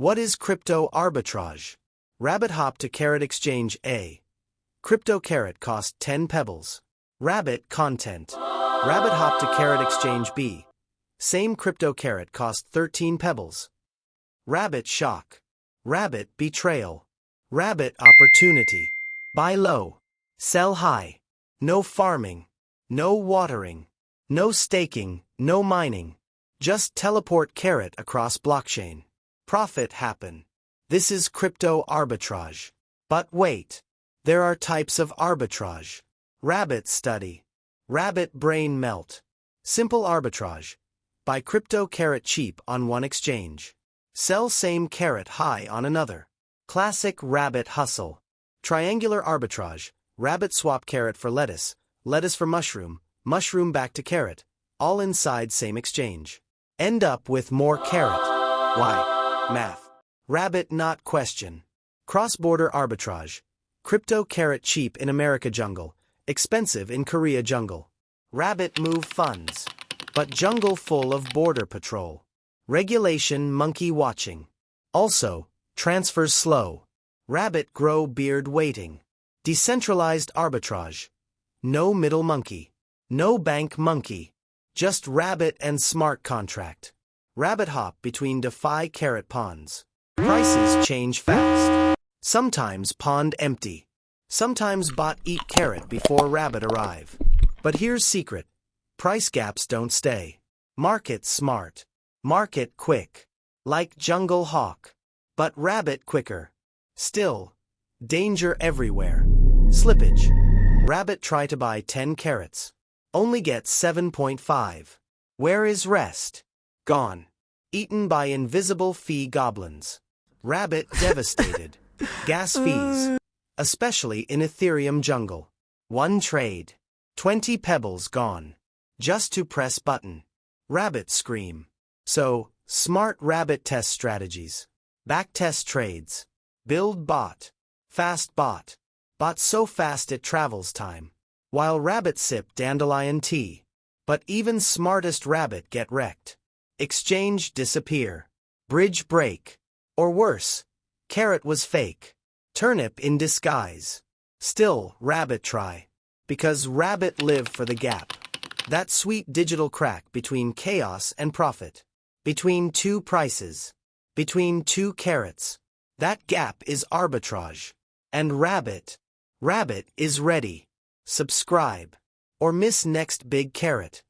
What is crypto arbitrage? Rabbit hop to carrot exchange A. Crypto carrot cost 10 pebbles. Rabbit content. Rabbit hop to carrot exchange B. Same crypto carrot cost 13 pebbles. Rabbit shock. Rabbit betrayal. Rabbit opportunity. Buy low. Sell high. No farming. No watering. No staking. No mining. Just teleport carrot across blockchain. Profit happen. This is crypto arbitrage. But wait. There are types of arbitrage. Rabbit study. Rabbit brain melt. Simple arbitrage. Buy crypto carrot cheap on one exchange. Sell same carrot high on another. Classic rabbit hustle. Triangular arbitrage. Rabbit swap carrot for lettuce, lettuce for mushroom, mushroom back to carrot, all inside same exchange. End up with more carrot. Why? Math. Rabbit not question. Cross-border arbitrage. Crypto carrot cheap in America jungle, expensive in Korea jungle. Rabbit move funds. But jungle full of border patrol. Regulation monkey watching. Also, transfers slow. Rabbit grow beard waiting. Decentralized arbitrage. No middle monkey. No bank monkey. Just rabbit and smart contract. Rabbit hop between DeFi carrot ponds. Prices change fast. Sometimes pond empty. Sometimes bot eat carrot before rabbit arrive. But here's secret. Price gaps don't stay. Market smart. Market quick. Like jungle hawk. But rabbit quicker. Still. Danger everywhere. Slippage. Rabbit try to buy 10 carrots. Only get 7.5. Where is rest? Gone. Eaten by invisible fee goblins. Rabbit devastated. Gas fees. Especially in Ethereum jungle. One trade. 20 pebbles gone. Just to press button. Rabbit scream. So, smart rabbit test strategies. Backtest trades. Build bot. Fast bot. Bot so fast it travels time. While rabbit sip dandelion tea. But even smartest rabbit get wrecked. Exchange disappear. Bridge break. Or worse. Carrot was fake. Turnip in disguise. Still, rabbit try. Because rabbit live for the gap. That sweet digital crack between chaos and profit. Between two prices. Between two carrots. That gap is arbitrage. And rabbit is ready. Subscribe. Or miss next big carrot.